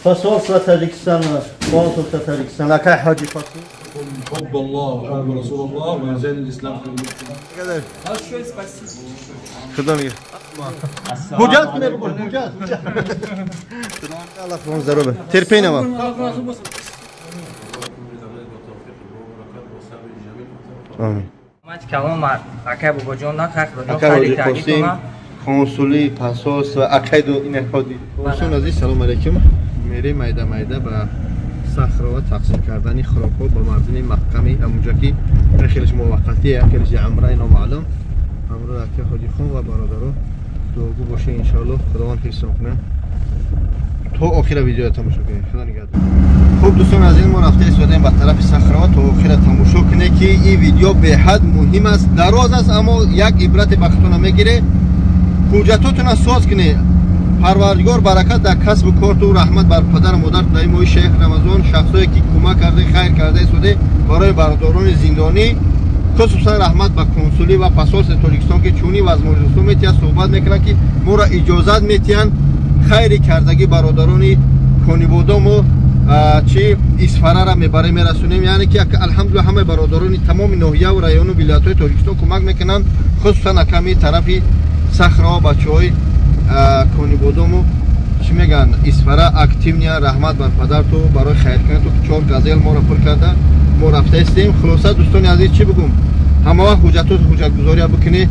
فصل ستاجیکستان فصل ستاجیکستان لکه حاجی فصل حب الله وحب رسول الله وزين الاسلام في المسلمين. خدا میگه حجت کنه بگو حجت الله فرمان ضروره ترپین ما آمین ماچ کلام اکای بابا جان نخخ رو خیلی تاکید کنسولی پاسوس و اکای دو این خودی دوستان عزیز سلام علیکم میری میده با صخره و تقسیم کردن خوراک‌ها با مردم محکمی اونجا که خیلیش موقتیه خیلیش عمره نامعلوم امروز اکای حاجی خان و برادرها دوگو باشه ان شاء الله خداوند حفظ کنه تو آخر ویدیو تماشا کنید خدا نگهدار خوب دوستان عزیز ما رفته ایستادیم به طرف صخره ها تا آخر تماشا کنید که این ویدیو به حد مهم است دراز است اما یک عبرت بختتون میگیره حجتاتون ساز کنید پروردگار برکت در کسب و کار و رحمت بر پدر و مادر در ماه شیخ رمضان شخصایی که کمک کرده خیر کرده ایستاده برای برادران زندانی خصوصا رحمت به کنسولی و پاسپورت تاجیکستان که چونی و از موجودات میتیان صحبت میکنن که ما را اجازت میتیان خیری کردگی برادران کنیبودم و چی اسفره را میبره میرسونیم یعنی که الحمدلله همه برادران تمام ناحیه و رایون و ولایت های تاجیکستان کمک میکنن خصوصا کمی طرفی صخره بچهای کنیبودم و چی میگن اسفره اکتیو نیا رحمت بر پدر تو برای خیر کردن تو 4 گازل ما را پر کرده ما رفته استیم خلاصه دوستان عزیز چی بگم همه وقت حجت گذاری بکنی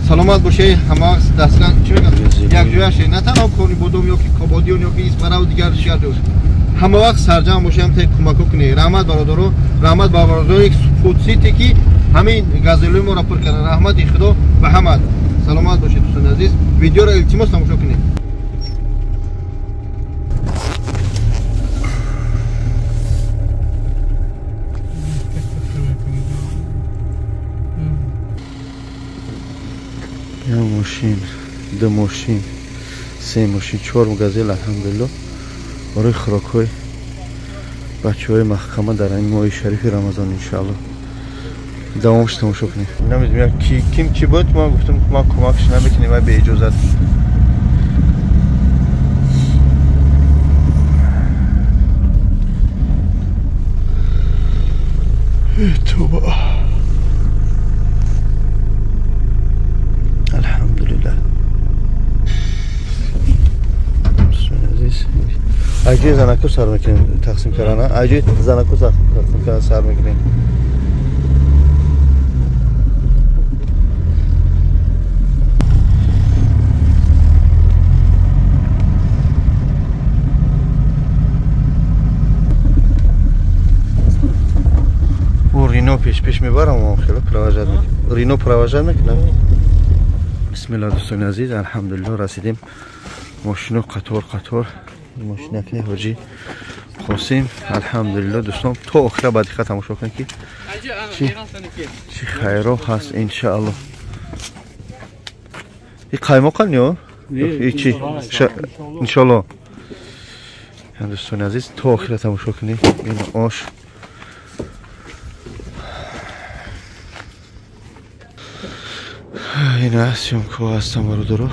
سلامت باشه همه وقت دستگاه چی میگن یک جویش نه تنها کنیبودم یا که کابادیون یا که اسفره و دیگر شهر همه وقت سرجم باشه هم کمک کنی رحمت برادرو رحمت بر برادر فوتسیتی که همین گازلوی ما را پر کردن رحمت خدا به همه سلامت باشه دوستان عزیز ویدیو را التماس تماشا کنید یا ماشین دو ماشین سه ماشین 4 گازل الحمدلله برای خوراک‌های بچه‌های محکمه در این ماه شریف رمضان ان شاء الله دوامش تماشا کنید نمیدونم کیم چی بود ما گفتم ما کمکش نمیکنیم و به اجازت توبه الحمدلله اجی زنکو سر میکنیم تقسیم کردن اجی زنکو تقسیم کردن سر میکنیم رینو پیش میبرم و خیلی پروژت میکنم رینو پروژت میکنم بسم الله دوستان عزیز الحمدلله رسیدیم ماشینو قطار ماشین که حاجی قاسم الحمدلله دوستان تو آخر بعد تماشا کنید که چی خیرو هست ان شاء الله این قایماق نیو چی ان شاء الله دوستان عزیز تو آخر تماشا کنید این آش این هستیم که هستم برو درو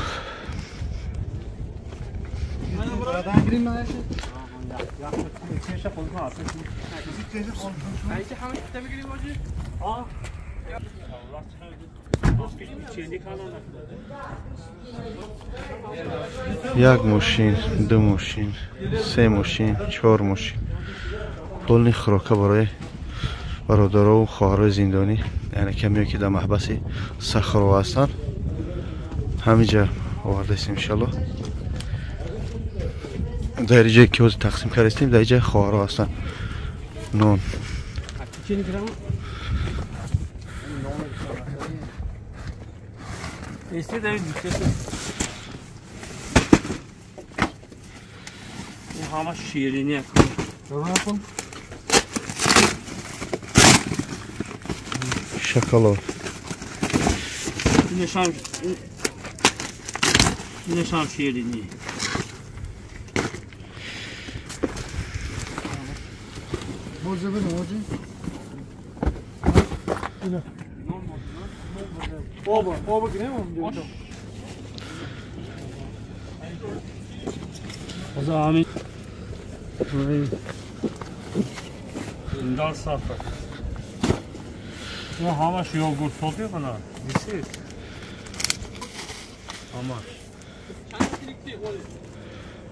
یک ماشین دو ماشین سه ماشین 4 ماشین کلی خوراکه برای برادرها و خواهرای زندانی یعنی کمی که در محبس صخره هستن همینجا آورده استیم انشالله در اینجا که وز تقسیم کردیم در اینجا خواهرها هستن نون این همه شیرینی کن شکلات نشان شیرینی موزه بده موزه بابا گریم از همین دال صافه و همش یogورت توپی کنه بیسی همش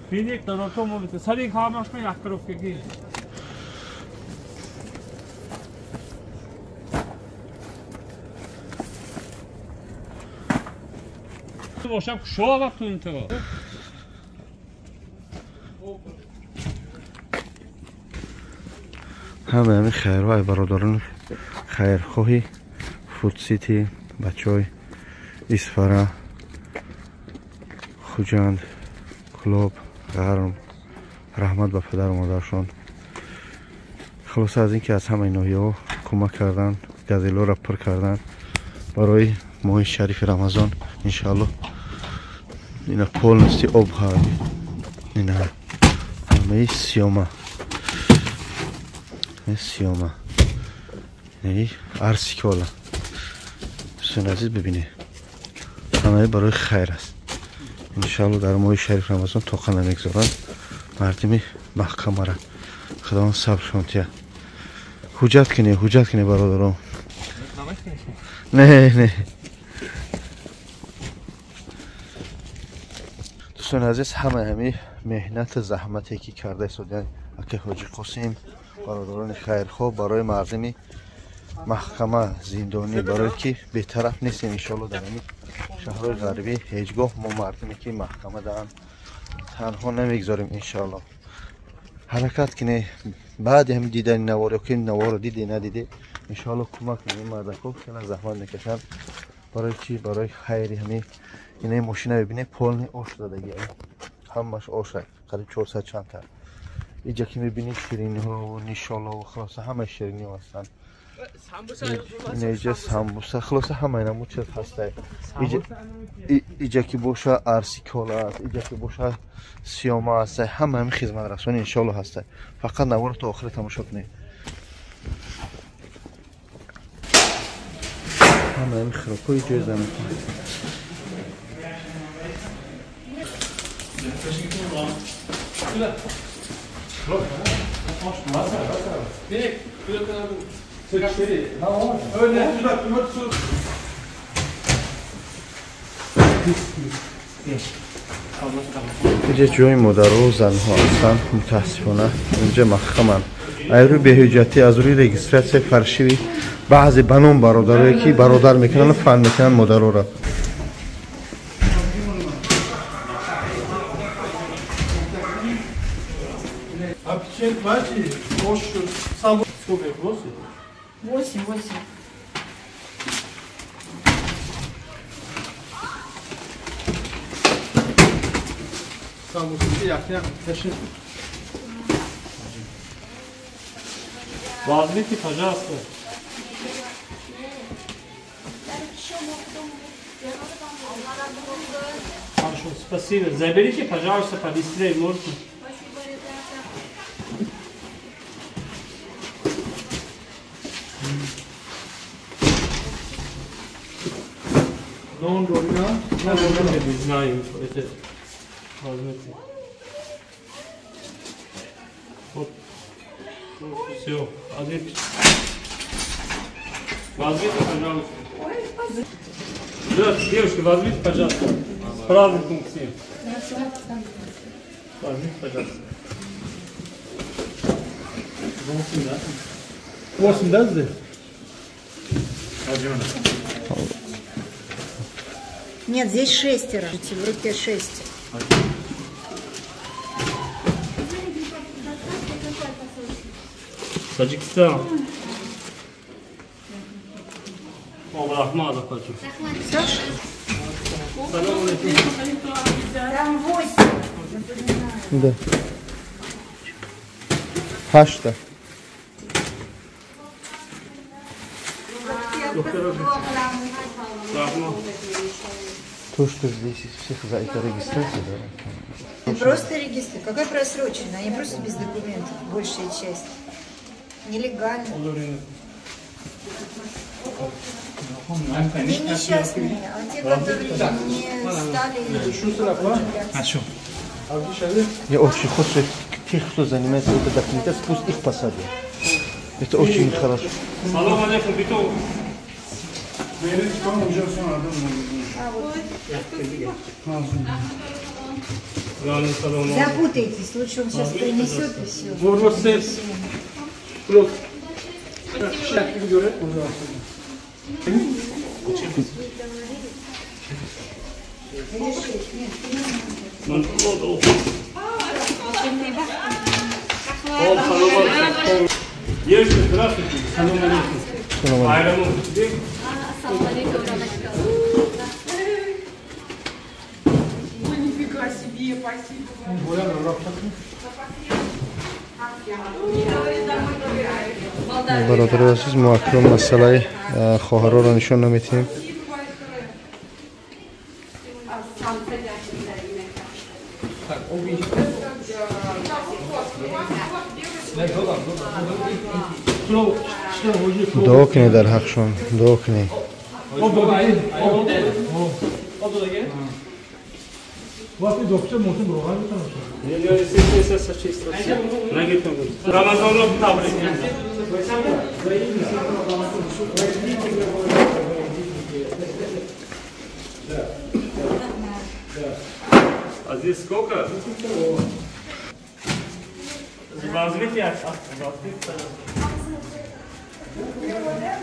بیدیک دارم تو موبیت سریع همش من یک کروف کی باشم شو وقت تو تو همه خیرهای برادران خیرخواهی فود سیتی بچهای اسفره خوجند کلوب غرم رحمت به پدر و مادرشان خلاص از اینکه از همه ناحیه‌ها کمک کردن گازیلو را پر کردن برای ماه شریف رمضان انشالله اینا полностью обхватит اینا همه سیوما سیوما یعنی ارسیکولا دوستان عزیز ببینید همه برای خیر است انشالله در ماه شریف رمضان توقع نمیگذارن مردمی محکمه را خداوند صبرشون تیه حجت کنی برادران نه دوستان عزیز همه مهنت زحمتی که کرده سودیان اکه حاجی قاسم برادران خیرخواه برای مردمی محکمه زندانی برای که بی‌طرف نیستیم انشالله در این شهرهای غربی هیچگاه ما مردمی که محکمه دارن تنها نمیگذاریم انشالله حرکت کنه بعد هم دیدن نوار که نوار دیدی ندیدی انشالله کمک کنیم مردم خیلی زحمت میکشن برای چی برای خیری همین اینه ماشین ببینه پل آش دادگی همش آشه قریب 400 چند تا اینجا که میبینید شیرینی ها و نیشالا و خلاصه همه شیرینی ها هستن اینجا سمبوسه خلاصه همه اینا موچه هسته اینجا که باشه ارسیکولا است اینجا که باشه سیاما هسته همه همین خدمت رسانی انشالله هسته فقط نوار تا آخر تماشا کنید همه همین خرابای جای زمین اینجا جای مادر و زنها هستن متاسفانه اینجا محکمن ایروی بهجتی از روی رجیستراسیون فرشوی بعضی بنام برادرایی که برادر میکنن فن میکنن مادر را Аппетит бачи, кошку, сам сколько 8? 8. Самбусы яхня, ташин. возьмите пожалуйста хорошо спасибо заберите пожалуйста по дисплею можно Дон дорога, не знаю это возьмите вот все один возьмите пожалуйста да, девушка возьмите пожалуйста с праздником всем возьмите пожалуйста 8 да здесь? Нет, здесь 6. В руке 6. Таджикистан. Рахмат хочу. Саша? Салам алейкум. Там 8. Да. Хашта. То, что здесь из всех за это регистрация, да? Просто регистрация. Какая просроченная? Они просто без документов, большая часть. Нелегально. Те несчастные, а те, которые не стали. Я очень хочу тех, кто занимается этой документацией, пусть их посадят. Это очень хорошо. Салом алейкум, битов. Запутайтесь, лучше он сейчас принесет и все. Девушка, здравствуйте. Салом алейкум. Айраму. Нифига себе, спасибо. برادر عزیز ما اکنون مسئله خواهرها را نشان نمیتیم. دعا کنی در حقشون، دعا کنی. Ramazan رو تبریک عزیز сколько?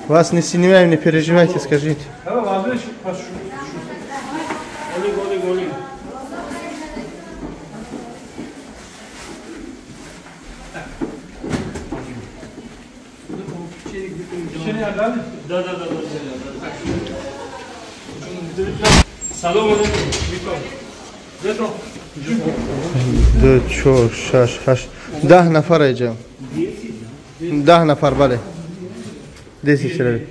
Вас не снимаем, не переживайте, скажите. Да. Салом алейкум. Битов. 2, 4, 6, 8, 10 نفر اینجا. 10 نفر بله. 10 شده.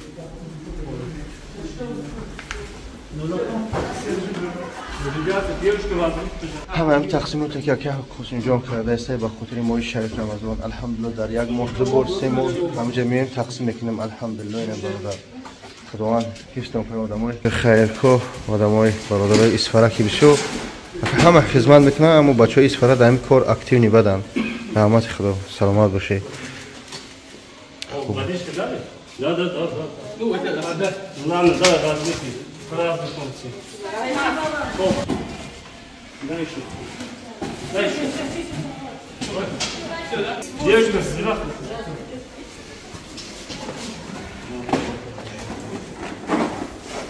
همه تقسیمات که حسین جان کرده است به خاطر ماه شریف رمضان الحمدلله در یک ماه دو بار سه ماه همه میایم تقسیم میکنیم الحمدلله اینا برادر خداوند حفظ کنه آدمای خیرخواه آدمای برادرای اسفرکی بشو همه خدمت میکنن اما بچهای اسفره در این کار اکتیو نیبدن رحمت خدا سلامت باشه Девочка, здравствуйте.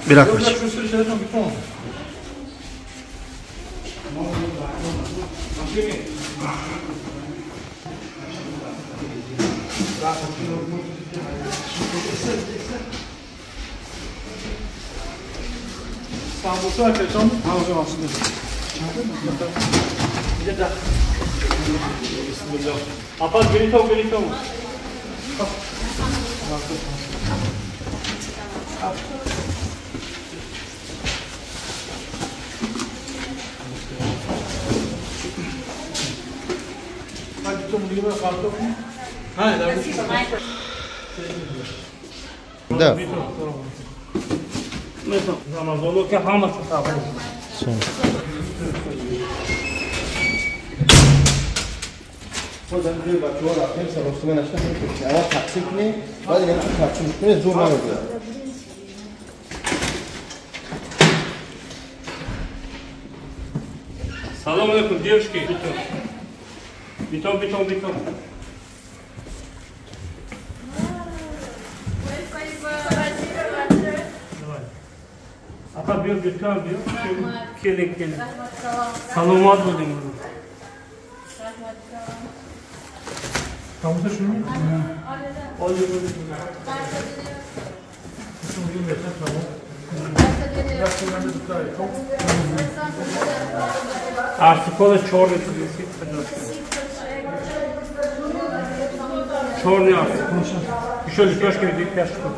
Биракмич. Апас, беритов. Да. Ramazan'da ki hamısı tabii. خودم روی بچه‌ها رفتیم سراسیمه نشتم می‌کنیم اول تقسیم کنیم بعد اینا رو تقسیم کنیم زور نمی‌گیره Салам алейкум, девушки. Битов. Апа, бир. Келin. Саламат болдың. Tamam da şunu. Артикола черный. Черный артикол. Еще лепешки ведь пяшку.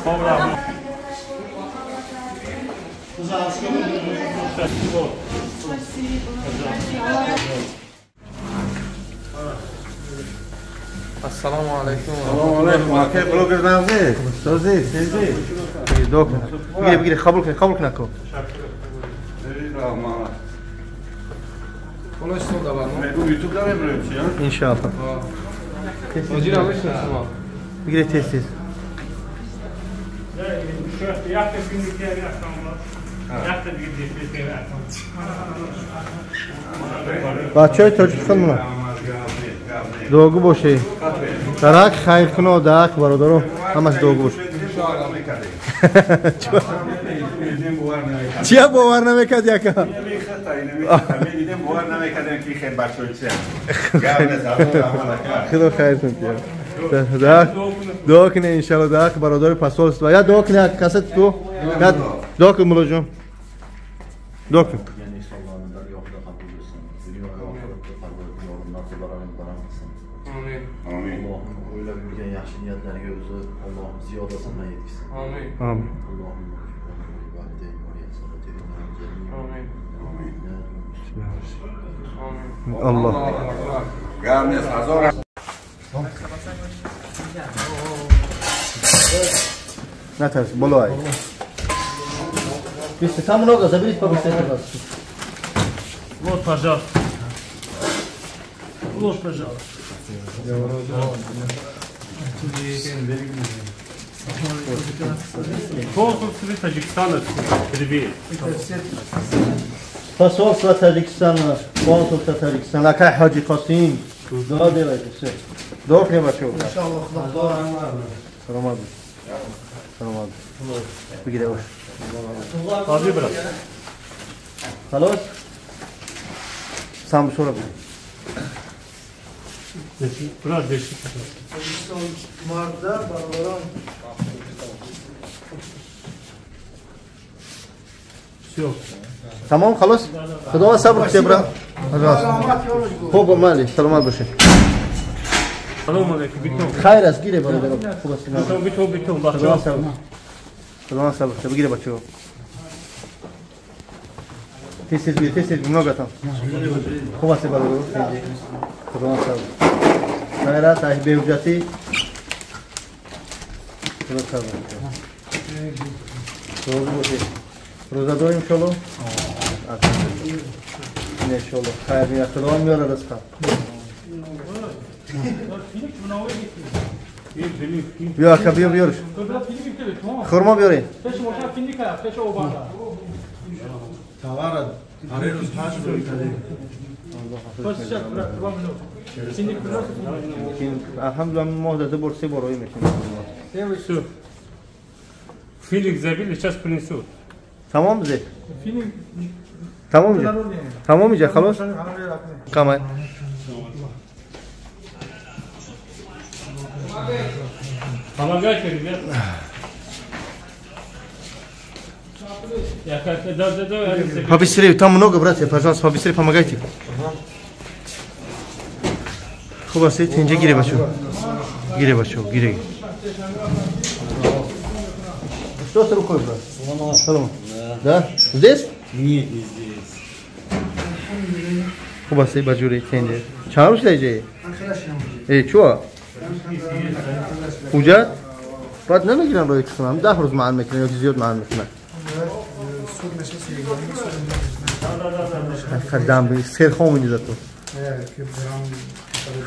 Добро. السلام علیکم. سلام علیکم. آخه بلوگر نازه. سازی. بگیر قبول کن. Konuş son da var mı? Bu YouTube'da mı yapıyorsun ya? İnşallah. Acil almışsın ama. Bir gire tez tez. Yakta günlük yer yapsam var. Yakta günlük yer yapsam. Bahçe çocuk mı? Doğu boş şey. Darak hayır kino darak var odaru. Ama doğu boş. Çiğ bu var ne mekat yaka. خدا خیرتون بیاره. دعا کنه انشالله دعا که برادر پاسول است. یا دعا کنه کست تو. یا دعا کن مولا جون. دعا کن. Amin. Öyle bir yaxshi niyatlarga o'zi Allohim ziyodasini yetkazsin. Amin. Amin. Allah. Gelmez hazır. Ne ters? Bolo ay. Biz tam много заберите по быстрее, пожалуйста. Вот, пожалуйста. Вот, пожалуйста. Консульство Таджикистана. Привет. Посольство Таджикистана, консульство Таджикистана, Лакай Хаджи Қосим. Дуа делайте все. Дуа к нему чего? Иншаллах. Саламат. Саламат. Бегите уж. Hadi bırak. Халос. Сам шура. Bırak değişik. Marda barbaran. Все. Tamam خلاص. خدا صبر کنید برا. خوب مالی سلامت باشه. Salam aleyküm. Bitti. خیر است گیره برادر. خوب است. Bitti. خدا Bak. صبر. خدا صبر. بگیره بچه‌ها. تیز много там. خوب است برادر. خدا صبر. خیر است به وجاتی. خدا صبر. روزه داریم شلو. İnşallah. Hayır ya kılvan mı yarar rızka? Yok abi yapıyoruz. Kurma bir oraya. Elhamdülillah muhdede borsi boroyu meşin. Все. Филик забили, сейчас принесут. Tamam mı Zey? Tamam mı? Tamam mı? Halos? Kamay. Помогайте, ребята. Я как-то да. Побыстрее, там много, братья, пожалуйста, побыстрее помогайте. Хуба, сей, тенже гире бачу. Гире. Что с рукой, брат? Салам. Да? Здесь? Нет, не здесь. Хуба, сей, бачури, тенже. Чару шлейже? чуа? Уджат? بعد نمیگیرن روی کسیم 10 روز معلم میکنن یا زیاد معلم میکنن خدام بی سیر خومی نیزد تو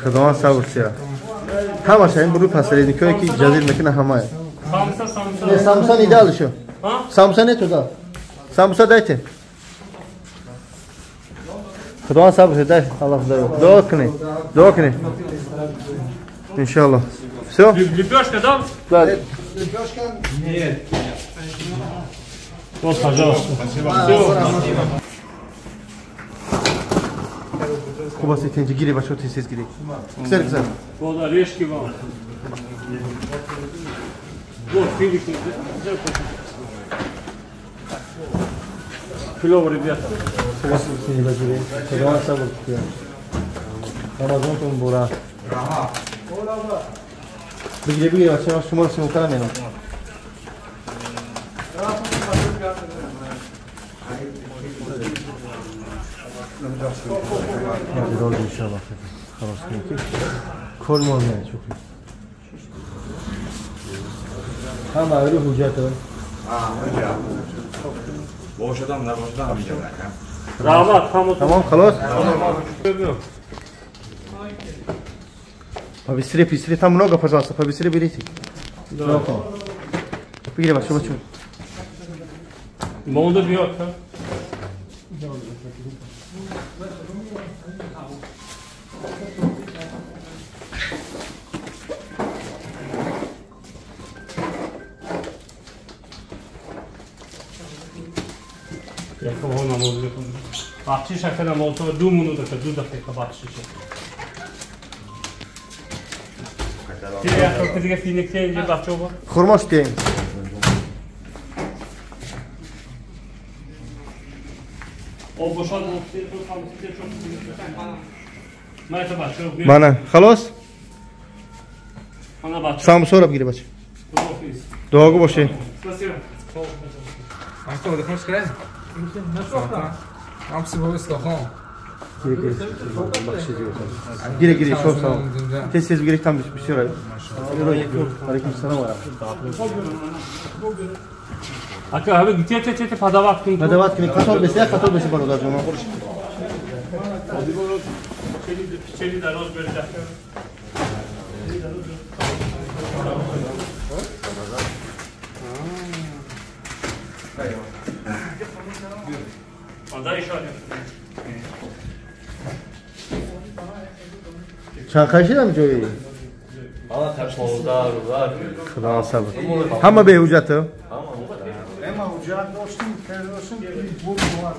خداوند صبر سیره همه این برو پسرید که یکی جزیل میکنه همه سامسا نیدال شو سامسا نیتو دال سامسا دایته خداوند صبر سیره دای الله دعا کنه иншаллах. Все? Лепешка, да? Да. Лепешка? Нет. Вот, пожалуйста. Кубасы тенди гири башо тесез гири. Ксер. Вот орешки вам. Вот филик. Клево, ребята. Кубасы тенди башо. Кудама сабр. Рамазон тун бура. بگیره بچه‌ها شما رو سموکرم اینو راز انشالله خلاص کنید کل مال نه چوکی هم اولی حجت Boş adam da boşdan alacak. Rahmat, hamut. Tamam, خلاص. Побыстрее, там много, пожалуйста, побыстрее берите. Бери, бачу. Molda bir yok ha. Yakın ona molda yapalım. Bahçe şakana molda ve dumunu da 2 dakika bahçe. Ya çok güzel finik deyince bahçe var. Xurmo istəyim. O boşal molda tam çok güzel. bahçe. Bana, خلاص. Ana bahçe. Sağ mı sonra biri baç. Doğru boşu. Спасибо. Антон, ты хочешь сказать? Нам всего istahom. Gire, çok sağ ol. Tez gerek tam bir şey var. Aleykümselam var. Aka abi gidecek padavat kim? Padavat kim? Katol besi bana lazım. Çeli daroz böyle. Aday şöyle. Çankayşı'da mı Joey? Valla molda var. Xudo sabr. Hamma bevujatı. Ama ucağın dostum, terörüsün bu var.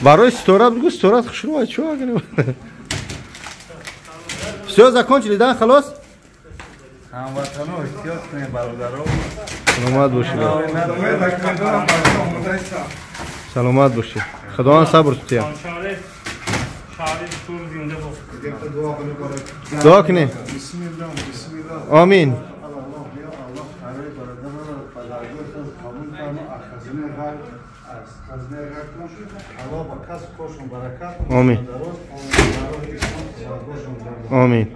Барой 100 раз, другой 100 раз хшрувай, чувак. Все, закончили, да? Халос? Hamvatanon ehtiyot kune barодаро. Саломат боши. Саломат боши. Худоан сабр тутия. Şahri tur zinde bu. Дуо кини. Амин. Амин. Амин.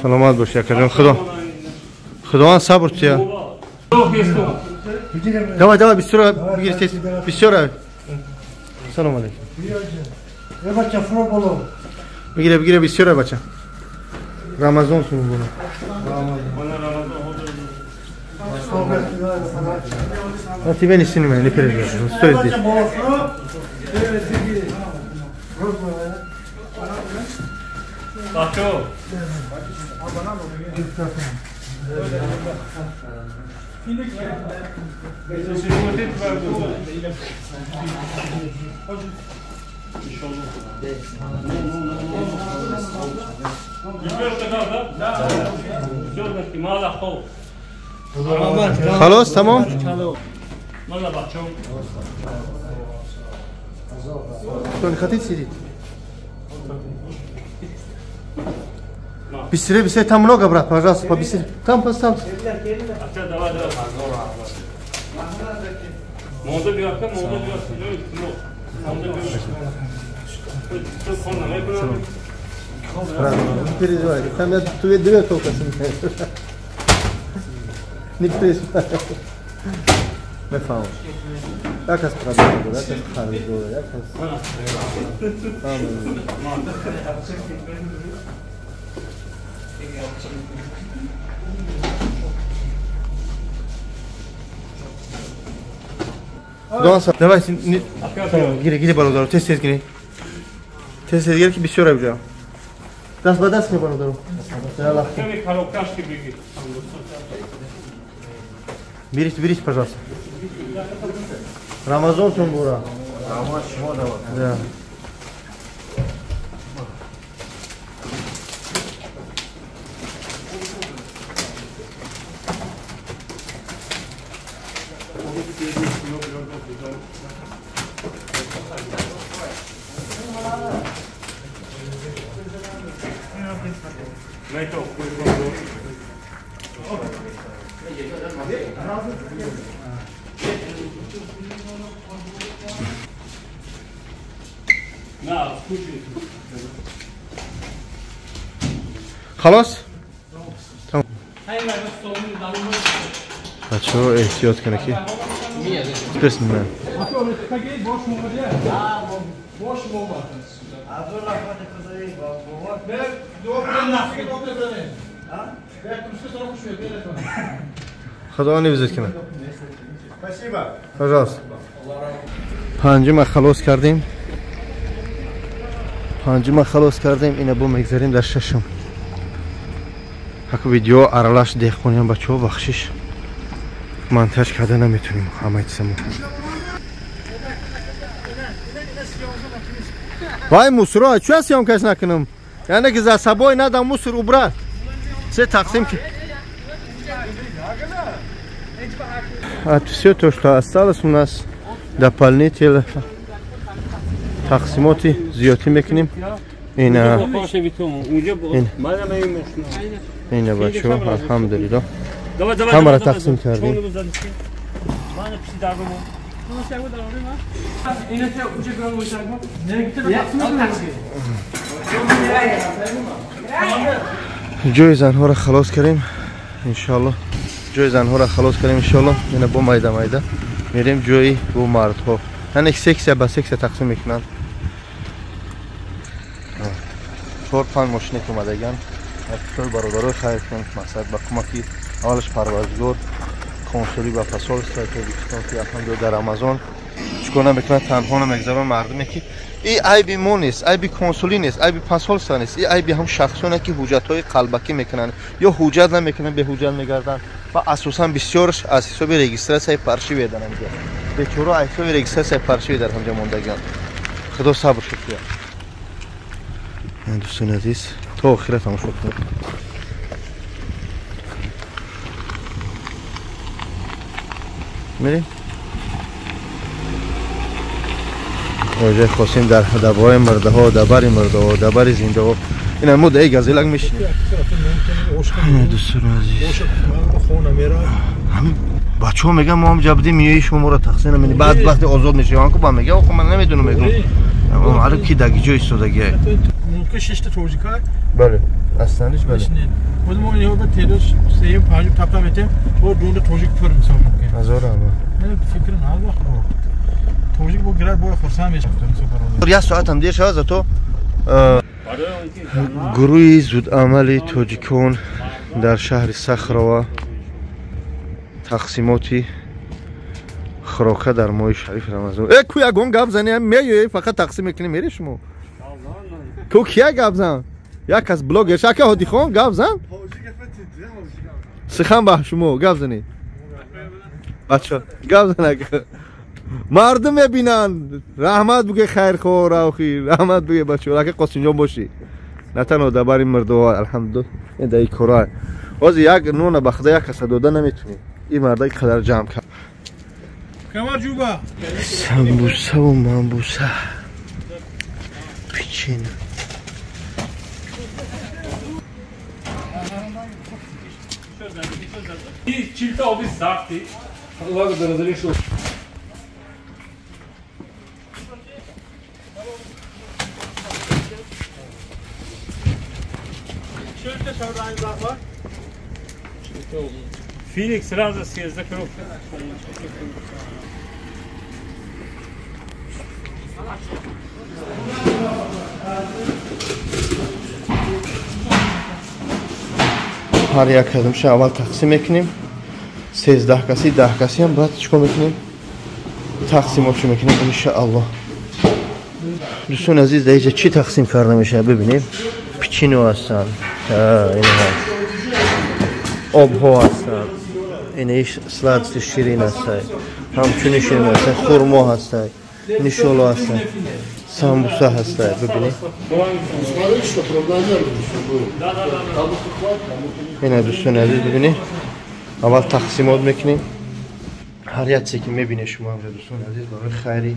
Саломат бош, якажон Худоан сабр тутия. Давай, бисёра бигир тез. Бисёра. Салом алейкум. Бача фро боло. Бигир бисёра бача. Рамазон сун буна. А тебе не снимай, не переживай. Стой здесь. Bahço. خلاص تمام. Кто не хотите сидеть? Быстрее, там много, брат, пожалуйста, побыстрее. Там поставьте. Не переживай, там я тебе 2 только снимаю. Не переживай. Me fala. Já que as trabalhas, já que as cargas, já que as... Nossa, давай, gire bana tez gire. Tez gire ki bir şey olabilir. Das badas ki bana doğru. Allah. Берите, пожалуйста. Рамазон Тумбура. Да. خلاص بچه ها احتیاط کنه که بسم الله خدا نویزید کنه پجاست پنجم خلاص کردیم اینه با مگذاریم در ششم حکو ویدیو ارلاش دیخونیم بچه ها بخشش منتج کرده نمیتونیم همه ایتسمون وای موسرا چو سیام کش نکنم یعنی که za собой надо мусор убрать все тақсим ки все то что осталось у нас дополнительно тақсимоти зиёдӣ мекунем ина бачаҳо алҳамдулилло ҳамаро тақсим кардем جوی زنها خلاص کردیم انشالله یعنی با مایده میریم جوی با مردها یعنی سکسیه با سکسیه تقسیم میکنن 4-5 ماشینی که اومدگن کل برادرای خیر کنیم مقصد با کمکی اولش پروردگار کنسولی و پاسال استراتژیکستان که الحمدلله در آمازون چیکار نمیکنن تنها نمیگذارن مردمی که این عیبی ما نیست عیبی کنسولی نیست عیبی پاسال نیست این عیبی هم شخصونه که حجت‌های قلبکی میکنن یا حجت نمیکنن به حجت میگردن و اساسا بسیارش از حساب رجیستراسیون پارچی میدن میگه به چورا حساب رجیستراسیون پارچی در همجا موندگان خدا صبر شد دوستان عزیز تا آخر تماشا کنید میریم اوجه خواستیم در دبای مرده ها دبر مرده ها دبر زنده ها این هم مده ای گازیلک میشنیم دوستان عزیز بچه ها میگن ما هم جبدی میایی شما ما را تقسیم نمینی بعد وقتی آزاد میشه هنگو با میگه آخو من نمیدونم میگم معلوم کی دگی جای استادگی های ممکن ششت توجیک های بله اصلانش بله خود ما اینه با تیروش سیم پنجم تپتا میتیم با دونه توجیک پر مثال ممکن هزار همه فکر نه وقت توجیک با گرد با خرسان میشه یه ساعت هم دیر شد تو گروه زود عملی توجیکون در شهر صخره تقسیماتی خوراکه در ماه شریف رمضان کویا گون گپ زنی میای فقط تقسیم میکنی میری شما کو کیا گپ زن یک از بلاگر شکه هادی خان گپ زن سخن با شما گپ زنی بچه گپ زن مردم ببینن رحمت بگه خیر خو راوخی رحمت بگه بچه لکه قاسم جان باشی نه تنها دبر مرده ها الحمدلله این دایی کارا باز یک نون بخدا یک کس داده نمیتونی این مرده قدر جمع کرد کمر جوبا سمبوسه و منبوسه پیچین چیلتا آبی سختی الله رو برازلی شد Феникс сразу съезда круг. هر یک کدومش اول تقسیم میکنیم 13 کسی 10 کسی هم بعد چیکار میکنیم تقسیماتش میکنیم ان شاء الله دوستان عزیز اینجا چی تقسیم کرده میشه ببینیم پیچینو هستن این آب ها هستن اینش سلاد شیرین هستن همچنین شیرین هستن خورما هستن نشولا هستن سامبوسا هستن ببینید این دوستان عزیز ببینید اول تقسیمات میکنیم هر یک چیزی که میبینید شما هم دوستان عزیز برای خیری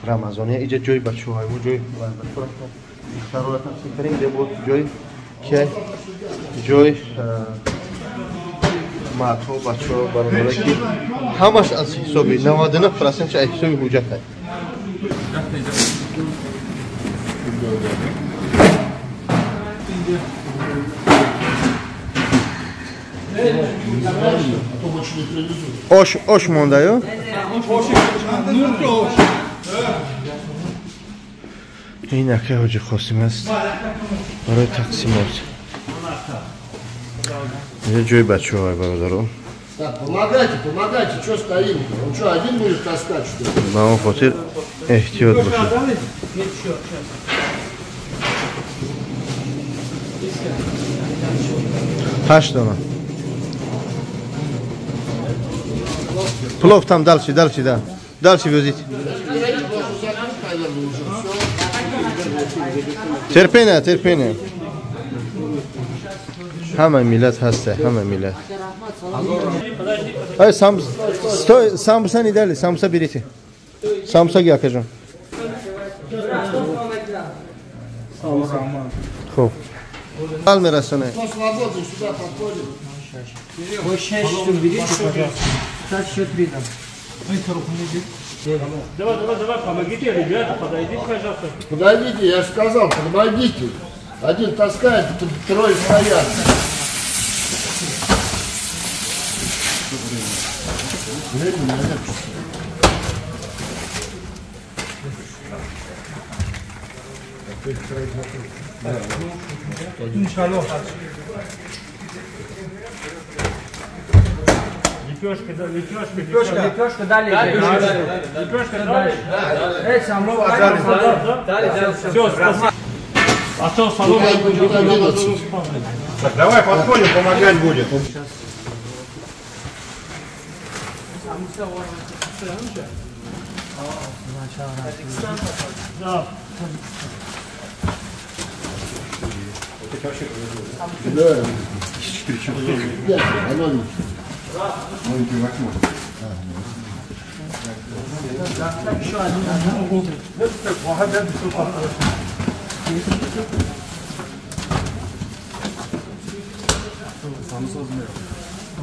رمضانی اینجا جای بچه‌های ما جای اختراع تقسیم کنیم ده بود جای که جای مردها بچه‌ها برادرایی که همش از حسابی 99% چه حسابی حجت هست Osh mondayu? این اکه حاجی خواستیم است برای تقسیمات یه جوی بچه های برادرم помогайте, что стоим? Он что, один будет таскать, что ли? به اون خاطر احتیاط باشه 8 دانه плов там дальше, да. Дальше везите. Терпение. Hamma millat hasta, hamma millat. Ay sambusa не дали, самбуса берите. Самбуса гякажон. Хоп. Ал мерасоне. Кто свободный, сюда подходит. Вы 6 штук берите, пожалуйста. Так счет видно. Давай, помогите, ребята, подойдите, пожалуйста. Подойдите, я же сказал, помогите. Один таскает, трое стоят. Лепешка дали. Лепешка дали. Эй, самлов, дали. Все, спасибо. А что, салон? Так, давай подходим, помогать будет. Да.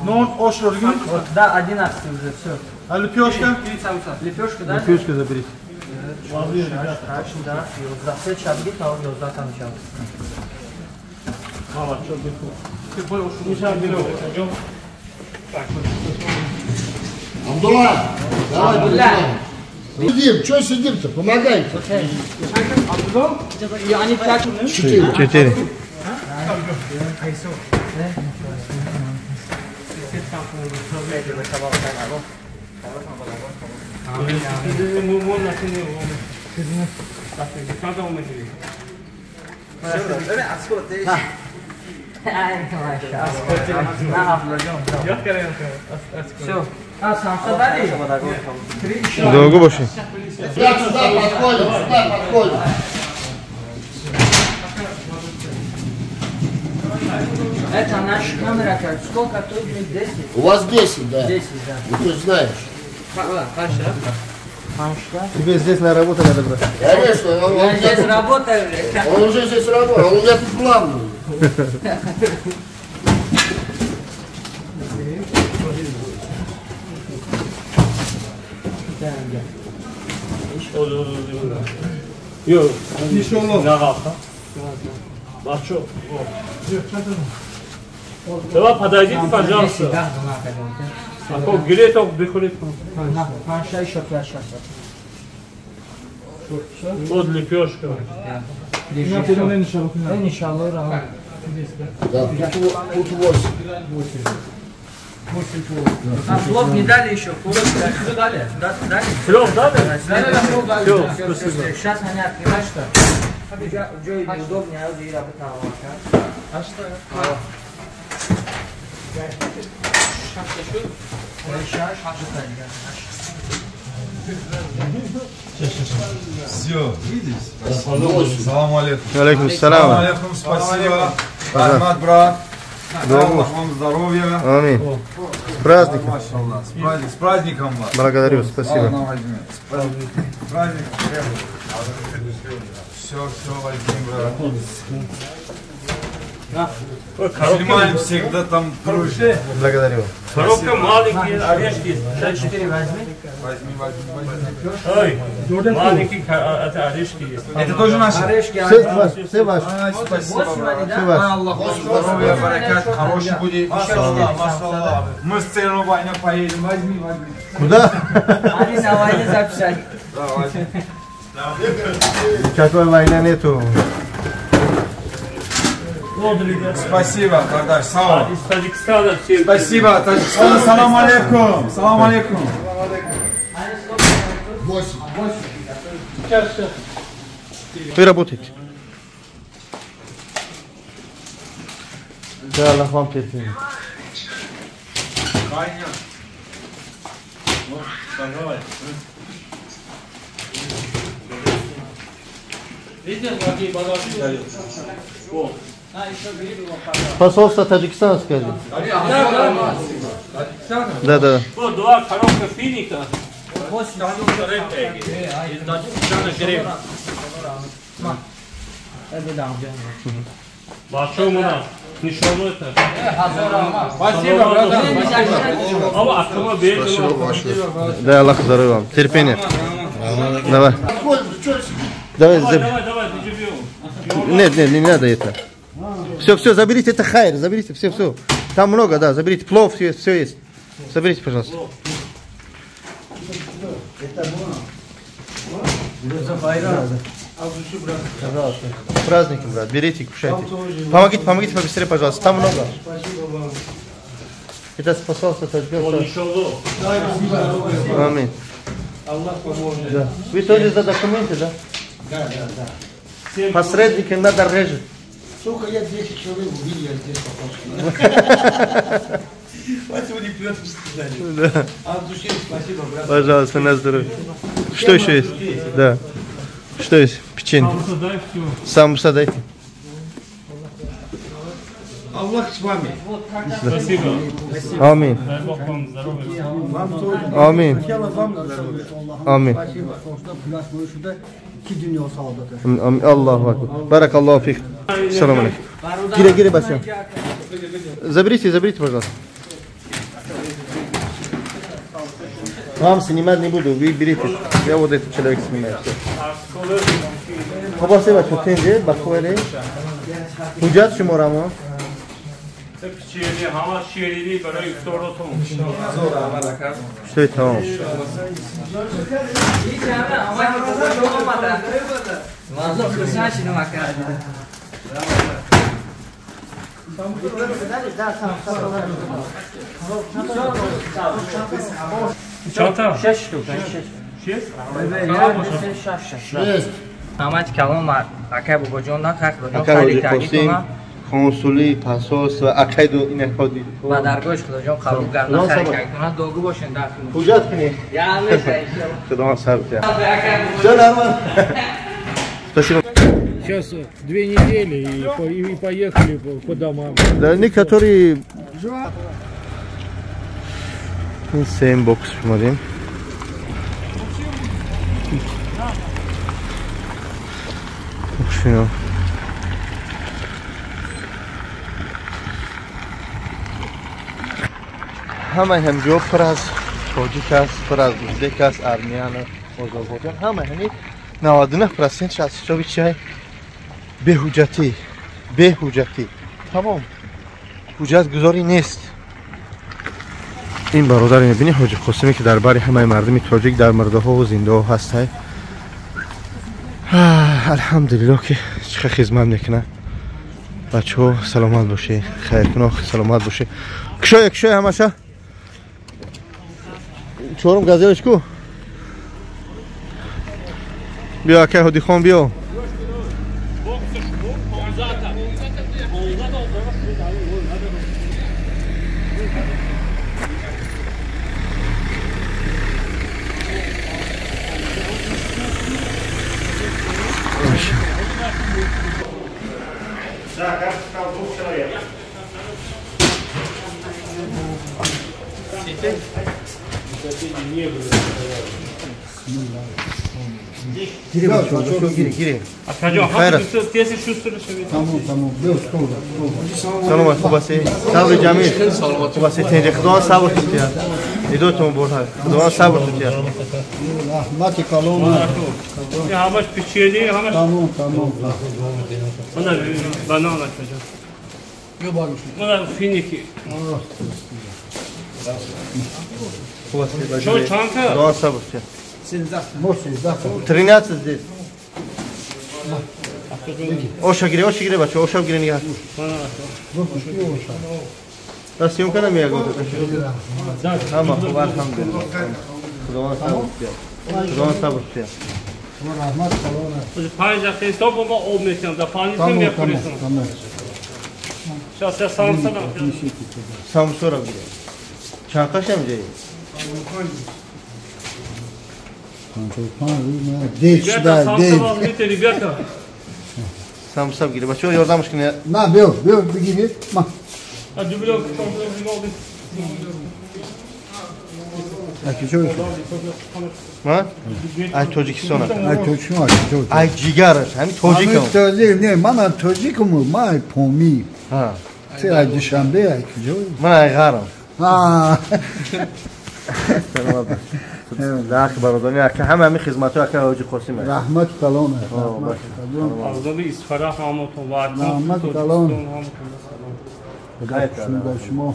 Ну, ош Да, 11 уже, все. А лепешка? Лепешка, да? Лепешка заберите. Хорошо, да. И вот за все чабги, а он за там чабги. Абдулла, давай, Абдулла. Сидим, что сидим-то? Помогайте. Yani kaç? 4. Все. А, сам дали? Долго больше? Сюда подходим, Это наш камера, как сколько тут? 10? У вас 10, да. 10, да. Ну, ты знаешь. Тебе здесь на работу надо брать. Конечно, Я здесь работаю. он уже здесь работает, он у меня тут главный. Yok, inşallah. Ne yaptın? Бачо. Давай подойдите, пожалуйста. А то греет, то выходит. Панша еще пляшка. Вот лепешка. Иншаллах. Да, тут 8. А плов не дали еще? Плов дали? Дали? Плов дали? Все, спасибо. Сейчас они открывают, что? Джой неудобнее, а я бы там. А что? Все, видите? Салам алейкум. Алейкум салам. Салам алейкум, спасибо. Рахмат, брат. Дай вам здоровья. Аминь. С праздником. Машаллах. С праздником вас. Благодарю, спасибо. Аллах возьми. С праздником. Все возьми, брат. Снимаем всегда там кружи. Благодарю. Коробка маленькие, орешки. 4 возьми. Ой, маленький орешки есть. Это тоже наши? Орешки. Все ваши. Спасибо. Все ваши. Аллах, здоровья, баракат, хороший будет. Машаллах. Мы с целью войны поедем. Возьми. Куда? Они на войне записали. Никакой войны нету. Спасибо, Тардаш, сау. Из Таджикистана все. Спасибо, Таджикистан. Салам алейкум. Салам алейкум. Вы работаете. Да, Аллах вам терпение. Посольство Таджикистана скажи. Да. Вот два коробка финика. Большой муна. Нишану это. Спасибо, брат. Ама акыма берди. Да, Аллах здоровья вам. Терпение. Давай. Давай, ты живем. Нет, не надо это. Все, заберите, это хайр, заберите, все. Там много, да, заберите, плов, все есть. Заберите, пожалуйста. Пожалуйста. Праздники, брат, берите, кушайте. Помогите побыстрее, пожалуйста, там много. Это спасался Таджикистана. Аминь. Аллах поможет. Да. Вы тоже за документы, да? Да. Посредники надо режет. Сколько я 10 человек увидел, я здесь попал. Спасибо, не придется сказать. Да. От души спасибо, брат. Пожалуйста, на здоровье. Что еще есть? Да. Что есть? Печенье. Самбуса дайте. Аллах с вами. Спасибо. Аминь. Дай Бог вам здоровья. Вам тоже. Аминь. Сначала вам здоровья. Аминь. Спасибо. Sonuçta Pılas Mürşü'de 2 dünya sağladı. Allahu Akbar. Баракаллаху фик. Салам алейкум. Гири, басим. Заберите, пожалуйста. Вам снимать не буду, вы берите. Я вот этот человек снимаю. Спасибо, что ты бахуэли. Худжат шуморамо. Что это он? Çanta. 6 штук, 6. Намат калом акай бубоҷондан хақлоҷон хайли кардикума консули пасос ва акайду инакоди ба даргоҳи худоҷон қабул кардан хайли кардикума догу бошен дар ҳуҷҷат кунед я мешай худо сабр кунад ҷонарман спасибо. Сейчас 2 недели и поехали по домам. Да, некоторые... Сейм бокс шумадем. Шуно. Ҳамаи ҳамҷо пур аз тоҷик аст, пур аз ӯзбек аст, армян, озарбойҷон. Ҳамаи ҳами 99% аз ҳисоби чай беҳуҷатӣ. Тамом. ҳуҷҷатгузорӣ нест. ин бародар мебини ҳоҷи қосиме ки дар бари ҳамаи мардуми тоҷик дар мурдаҳову зиндаҳо ҳастай. алҳамдулилло ки чиха хизмат мекунад. бачаҳо саломат бошед, хайркунох саломат бошед. кушоя ҳамаша. чорум газелаш ку? биё акай ҳодихон биё. Гири. Tamam. Саломат, хуб аст? Сабри ҷамил. Хуб аст? Тенҷи худо сабр кунед. идотон борҳай худованд сабр кунад Rahmati kalon. Ya hamash picheli, hamash. Tamam. Mana banana çocuk. Yo bagus. Mana finiki. Что, чанка? худованд сабр кунад Mosi, da. 13 здесь оша гире бача оша гире нига да съёмка намеягад ҳама хуб алҳамдулилла худованд сабр кунад Rahmat kalon. 5 dakika stop ama olmayacağım da panisini mi yapıyorsun? Tamam. Şahsen samsana. самсора гире чанқашам ҷаи Rебята, самса возьмите, ребята. самсаб гире бачаҳо ёрдамш кунед Na, beo, begini. Ma. А дублёк, дублёк. Aki çok. ман ай тоҷикистона Ay toçun var. Çok. ай ҷигараш ҳами тоҷикам Tozik ne? Mana tozikum ma pomi. ҳа Sera dushanbe ay çok. ман ай ғарам Ha. даки бародари ака ҳама ҳамин хизматҳо ака ҳоҷи қосим аст Rahmat kalon. Avzalı İsfara hamotun var. Rahmat kalon. Gayet Şunu da şuma.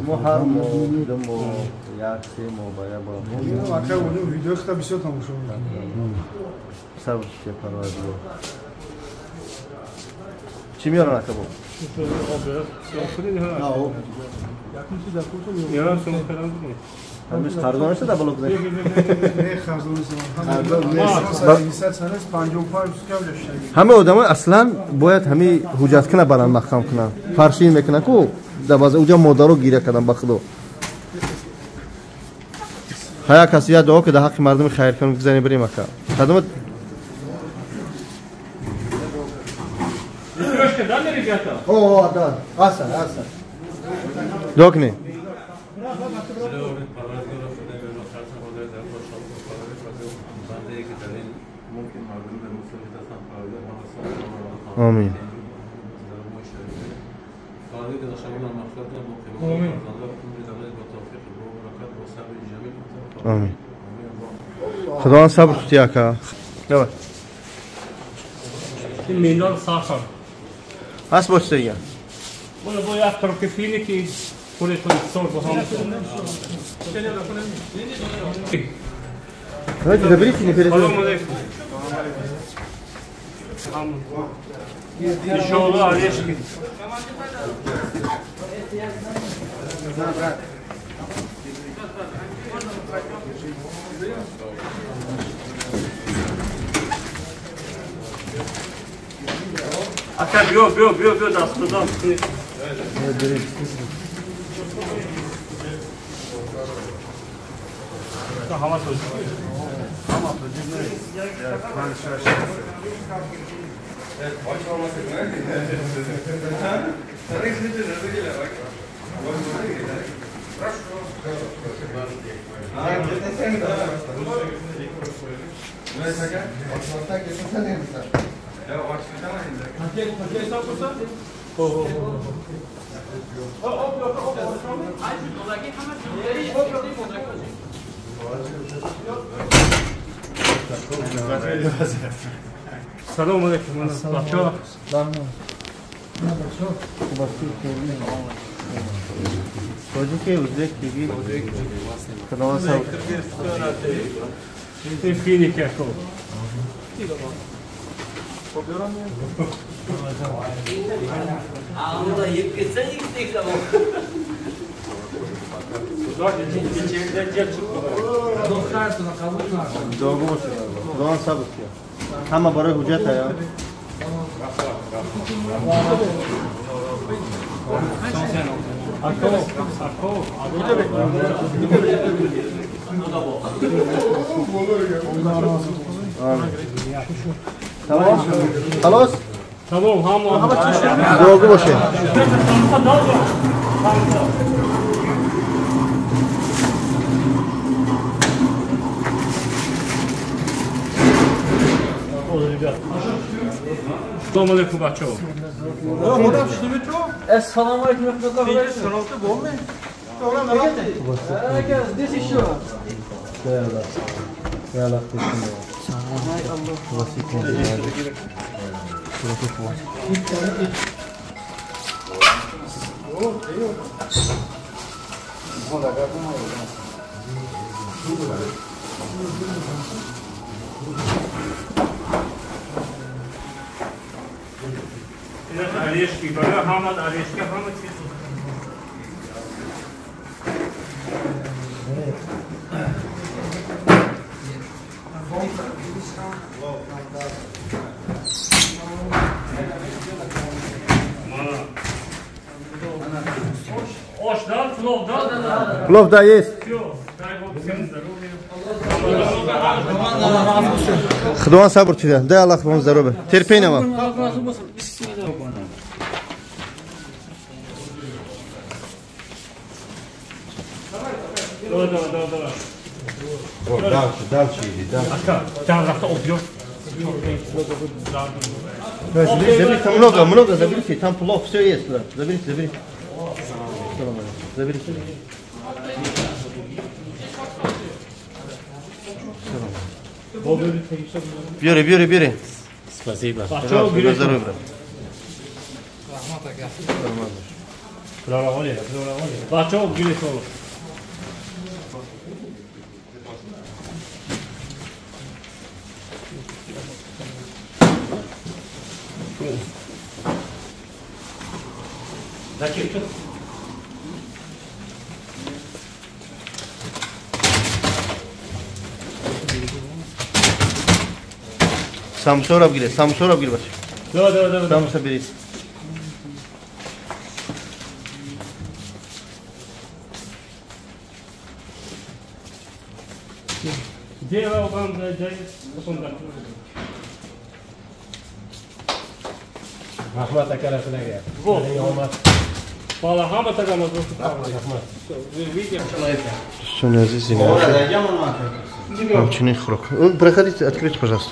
мо ҳар моҳ ду моҳ як се моҳ ба як бор Ака уни видео хта бисёр тамошо мекунад. сабр кунед парвардигор чӣ меёран ака бо ҳамиш қарзон шуда блок Ne xarzonisi? 55 kavlash. ҳама одамо аслан бояд ҳами ҳуҷҷаткина баранд маҳкам кунанд фаршин мекунанд ку dabazа уҷа модаро гиря кардам ба худо ҳая каси я дуо ки дар ҳаққи мардуми хайркон гузарем бирем ака кадома Девушка, да, ребята? О, да. Асан. дуо кунем آمین آمین خداوند صبر توتی اکا ببر این میدان ساخر هست باش دیگه bunu bu yak profili ki politon sor bu ham Давайте доберите, не переживайте. Салам алейкум. Еще орешки. Aka бьё, да, спадам. Hava çocuk. Salam aleykum. Bakıyor. Çocuk ya uzak gibi. Kadın sağ. Finik jako. Onu da yiyip gitsen gittik de o. Doğru mu? Kadın sağ. Ama bara hüccet ya. Tamam. Halos? Tamam, hamam. Doğru boşe. Salam aleykum bachao. Assalomu alaykum. Здесь еще. орешки, хамад орешки, хамад чист. Ош, да? Плов, да? Плов, да, есть. Все, дай Бог всем здоровья. Худован сабр чида. Дай Аллах вам здоровья. Терпения вам. Давай. Дальше иди, дальше. Там как-то убьет. Заберите, там много, заберите, там плов, все есть. Заберите. Заберите. Бери. Спасибо. Здоровья. Бачо, бери соло. Зачем? Самсораб гире бач. Да. Самса бери. Дева вам дай, потом да. Rahmat akalarga. Valla hamma tagama Все, не здесь. Очень хрок. Проходите, откройте, пожалуйста.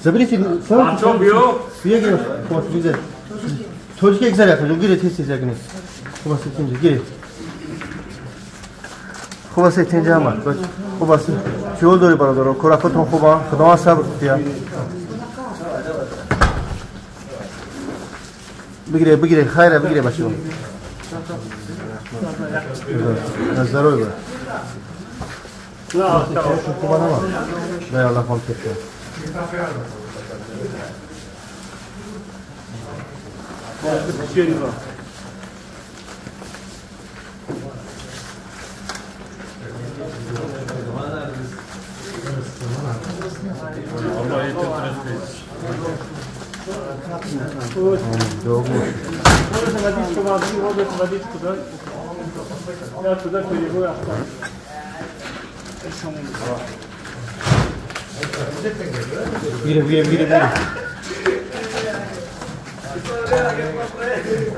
Заберите. Бачо био. Съедем, вот видите. Только экзарят, гире тести загнес. У вас этим же гире. خوبه سه تینجه هم خوبه سه چیول داری برادر کرافتون خوبه خدا صبر کیا بگیره خیره بگیره بچه здоровье خوبه نما دای الله خام کشه Бери.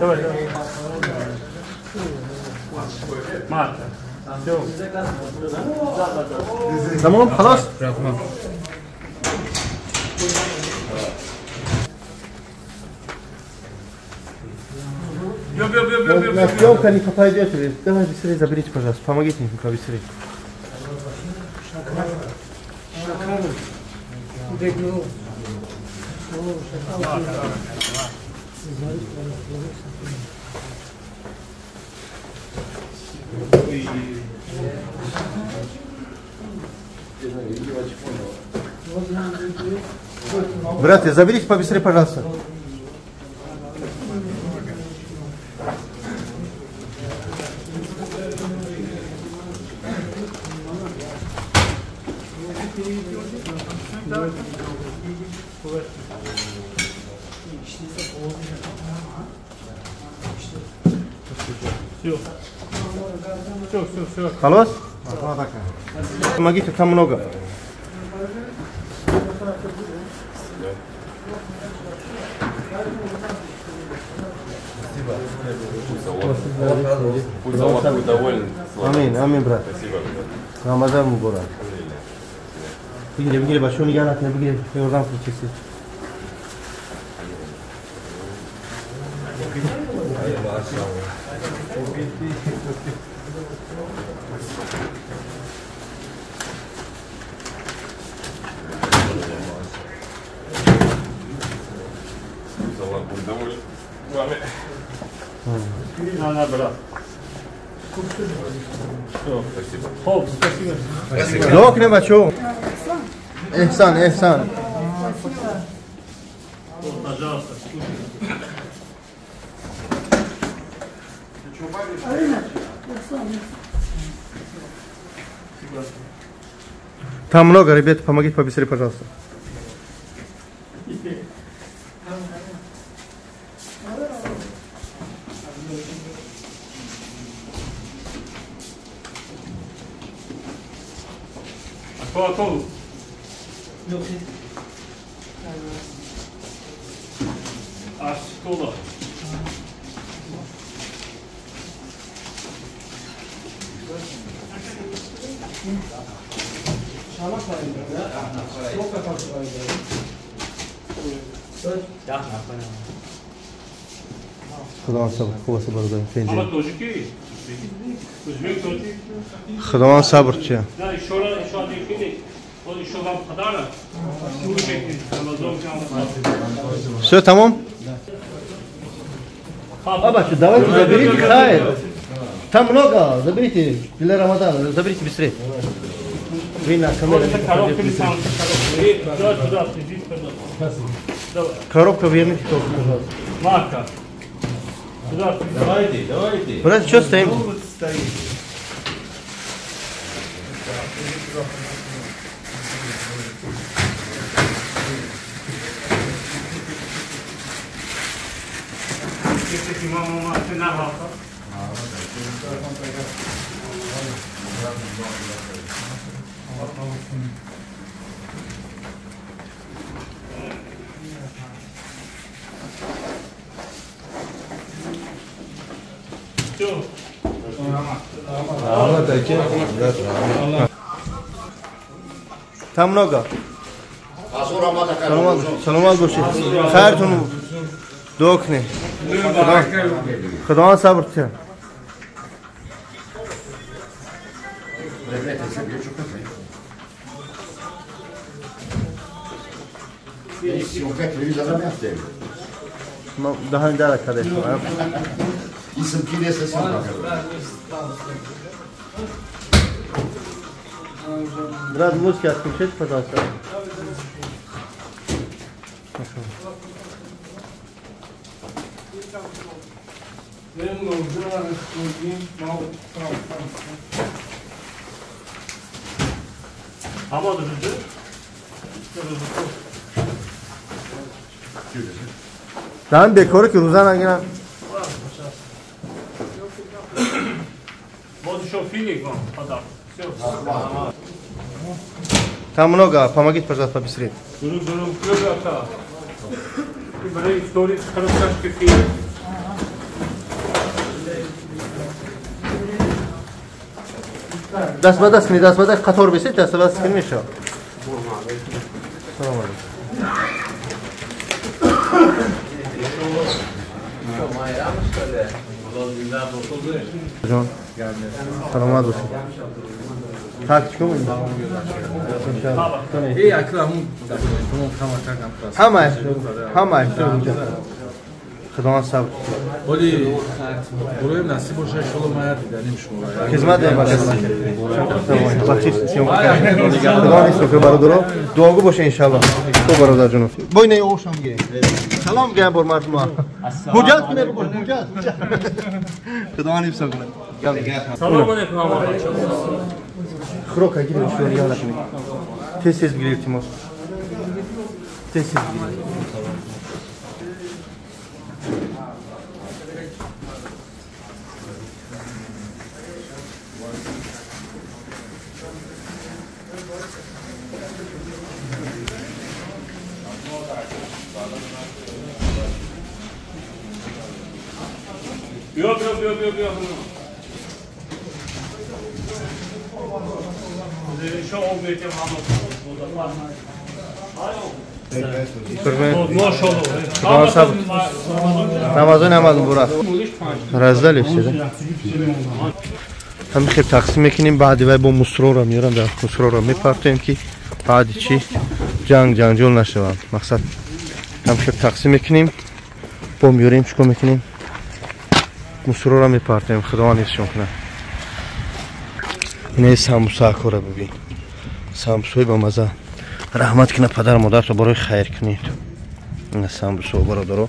Давай. Марта. Все. Tamam, خلاص. Бьё. Съемка не попадет. Давай быстрее заберите, пожалуйста. Помогите мне побыстрее. Братья, заберите побыстрее, пожалуйста. Все. Халос? Помогите, там много. Амин, брат. Рамазан мубарак. Бигире, башо нигah накунед, бигире, ёрдам кунед чизи. Докне бачо. Эҳсан, эҳсан. Пожалуйста. Там много, ребята, помогите побыстрее, пожалуйста. Qual? A escola. Xudovan sabr, quvvasi bor odam. Ama tojiki. Uzbek tojik. Xudovan sabrchi. Da, ishora ekili. O ishora qadara. Все, tamam? Абачу, давайте заберите хайр. Там много, заберите. Для Рамадана, заберите быстрее. Вы на камеру. Коробка верните только, пожалуйста. Марка. Давайте. Брат, что стоим? Mama, você na roça. Там много. Саломат бошед. Хайртон докне. Xudovan sabrchi. Si on fait lui, ça va bien faire. Non, daha önce de kardeşim. İsim kine sesini bakalım. Biraz muzki отключить, пожалуйста. Ama durdu. Там декоры ki Ruzana gene. Вот еще финик вам подал. Все. Там много, помогите, пожалуйста, побыстрее. Durun, kırık. Böyle история хороший фильм. Дас ба дас қатор бесед, дас ба дас кин мешав. Салом алейкум. Jon. Salomat bo'lsin. Taktik mi? İnşallah. İyi akram. Hamma. Xudovan sabr. Oli, buraya nasip olsa şolamaya gidelim şu. Hizmet de başlasın. Bakçı Xudovan istokı barodoro. Duogu boşa inşallah. Çok barodar canım. Boy ne oğuşam ge. Salam ge bor marduma. Hujjat ne bu hujjat. Xudovan istokı. Salam aleykum ama. Хрока girin şöyle yalaşını. Tez girir Timur. Tez girir. Yok. Şu olmayacak ama burada var. Hayır. Ramazan namazını bırak. Razdal hepsi. Hem hep taksim mekinim بعد و با مسرورا میارم در مسرورا میپرتیم که بعد چی جنگ نشوم مقصد هم hep taksim mekinim با میاریم چیکار میکنیم مسرورا میپرتیم خدا نیستشون کنه اینه ساموسا کوره ببین ساموسای با مزه رحمت کنه پدر مادر رو برای خیر کنید این ساموسا برادرو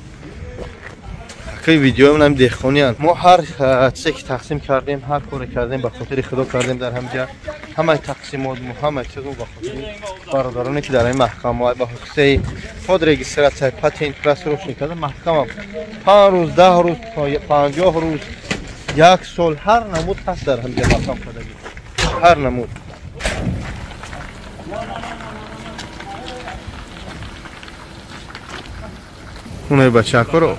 که ویدیو من هم دهخونیان ما هر چیزی که تقسیم کردیم هر کاری کردیم به خاطر خدا کردیم در همجا همه تقسیمات همه چیزو به خاطر برادرانی که در این محکمه با حقوق خود رجیستراسیون پاتنت پلاس رو شکل محکمه 5 روز 10 روز 50 روز 1 سال هر نمود هست در همجا محکم شده هر نمود اونای بچه ها رو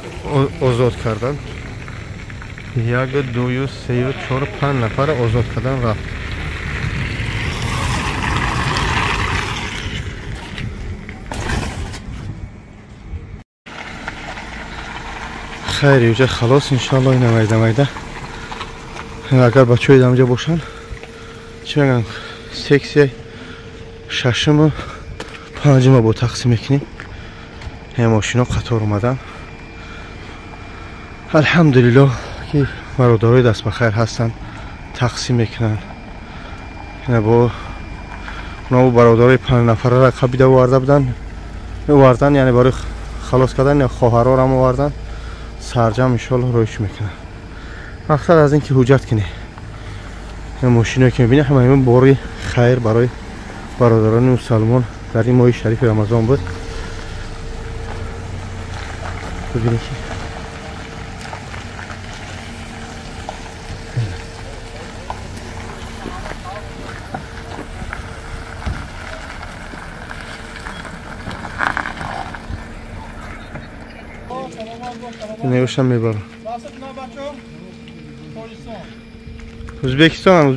آزاد کردن 1 2 3 4 5 نفر آزاد کردن رفت خیر اینجا خلاص انشالله این میده اگر بچه های اینجا باشن چی میگن سکسی ششم و پنجم با تقسیم میکنیم این ماشینا قطار اومدن الحمدلله که برادرای دست بخیر هستن تقسیم میکنن با اونا برادرای 5 نفره را قبیده وردن یعنی برای خلاص کردن یا خواهرها را وردن سرجم انشالله رویش میکنن مقصد از این که حجت کنی این ماشینا که میبینی همه این باری خیر برای برادران مسلمان در این ماه شریف رمضان بود ببینید نوشتم میبرم Uzbekistan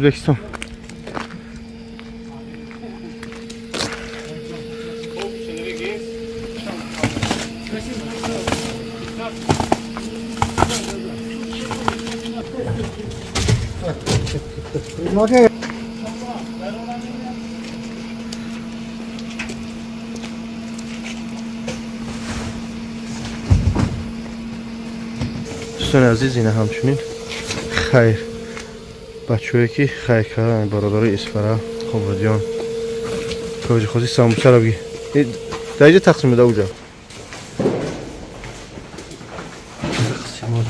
دوستان عزیز اینه همچنین خیر بچه‌ای که خیر کردن برادرای اسفره خبردیان توجه خودی ساموسه رو بگی در اینجا تقسیم بده اونجا تقسیمات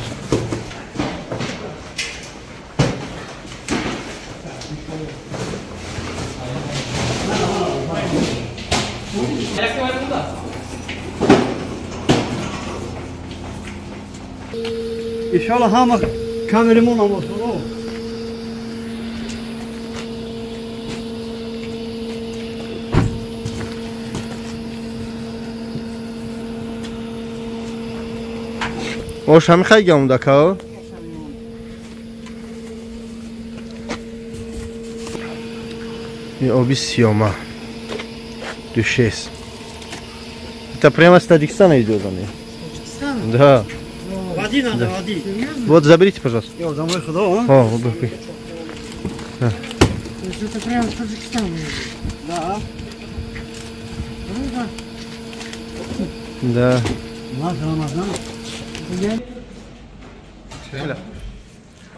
İnşallah hamı kameramın olmasın o. Oş hami xay gamda ka. И оби съема. Дюшес. Это прямо с Таджикистана идет он. Таджикистан? Да. Води надо, води. Вот заберите, пожалуйста. Я домой ходил, а? О, вот бы. Да. Это прямо с Таджикистана. Да. Да. Рамазан.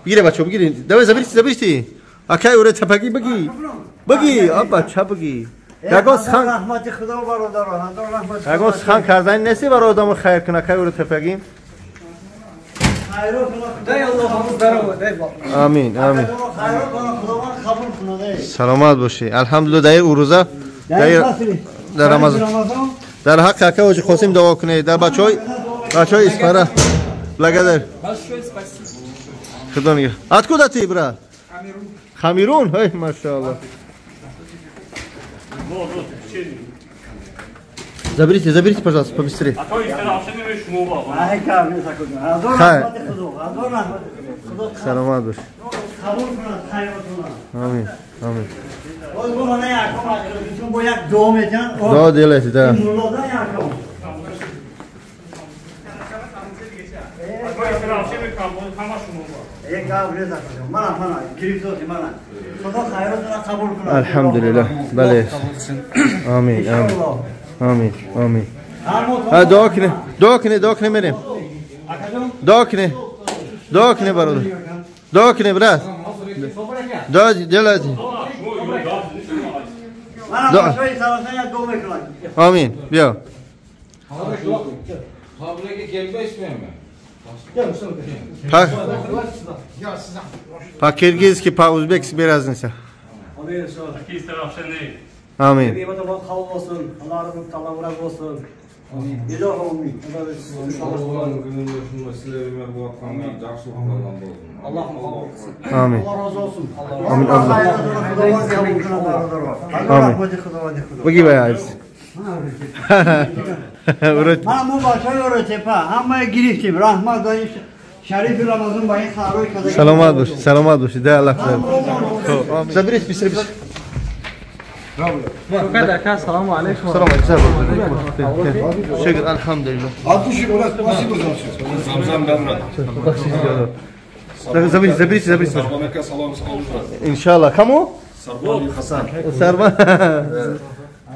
بگیره بچه بگیرین دوای زبریستی اکای اوره تپگی بگی آبا چه بگی یگاز خان رحمت خدا و برادران یگاز خان کردن نسی برای آدم خیر کنه اکای اوره تپگیم آمین سلامت باشی الحمدلله در این روزه در رمضان در حق اکای اوجی خواستیم دعا کنه در بچه های اسفره благодарю. Куда он? Откуда ты, брат? Камерун. Ой, машаллах. Заберите, пожалуйста, побыстрее. Саламат. Амин. Да, делайте, да. Alhamdulillah. Bale. Amin. Amin. Amin. Dua kine merim. Dua kine barod. Dua kine brat. Dua delati. Amin. Bia. Pa kirgizski, pa uzbekski bir raznica. Amin. Amin. Amin. Amin. Bagi bayar. من مباشر رو تپا همه گرفتیم رحمت دایش شریف رمضان با این خاروی کده سلامت باشی ده الله خیر زبریت بیسر السلام علیکم سلام علیکم شکر الحمدلله زبریت انشالله کمو سربان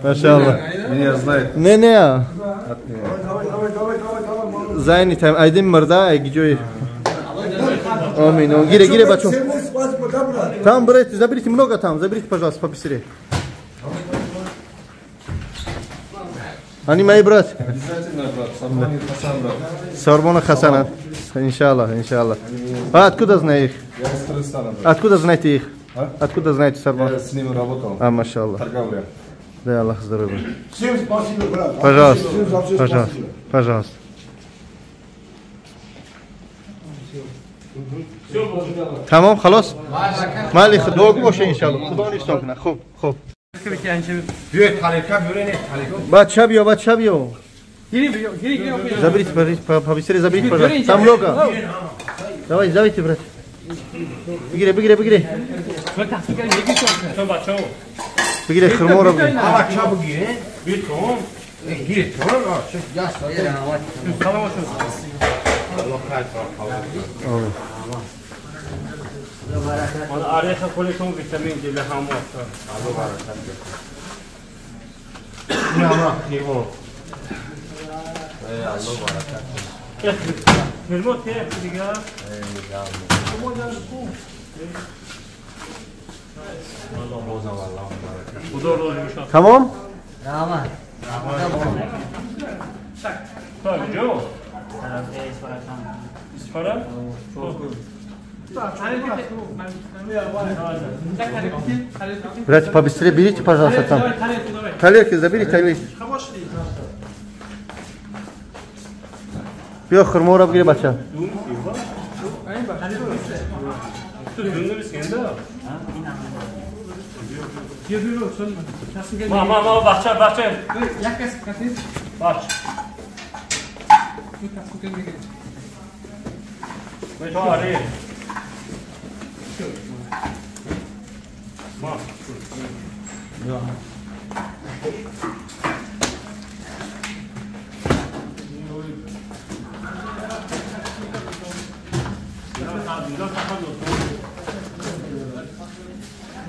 Maşallah. Меня знает. Ne. Zayni tam aydın mırda gidiyor. Amin. Gire бачо. Там брать, заберите много там, заберите, пожалуйста, побыстрее. Они мои братья. Обязательно, брат. Сарбон и Хасан, брат. Сарбон и Хасан. Иншаллах. А откуда знаешь их? Я из Кыргызстана, брат. Откуда знаете их? Откуда знаете Сарбон? Я с ними работал. Машаллах. Торговля. Да, Аллах здоровья. Всем спасибо, брат. Пожалуйста. Tamam, خلاص. مالی خداگو باشه انشالله. خدا نیستم کنه. خوب. Büyük harika, böyle بچه بیا. Заберите, побыстрее заберите, пожалуйста. Там много. Давайте, брат. Бегире. Бегире, хрмора. Ama çabuk girin. Bir ton. Gir ton. Yas. Tamam olsun. Allah kahretsin. Bana araya koleksiyon vitamin gibi hamur. Allah barakat. Ne ama? Nivo. Allah barakat. Firma teyp diga. Tamam. Tamam. Tabii Joe. İspara? Брат, побыстрее берите, пожалуйста, там. Талерки заберите. Бия хурмора бигире бача. Mama bahçe. Baş. Ve tarihi. Ma.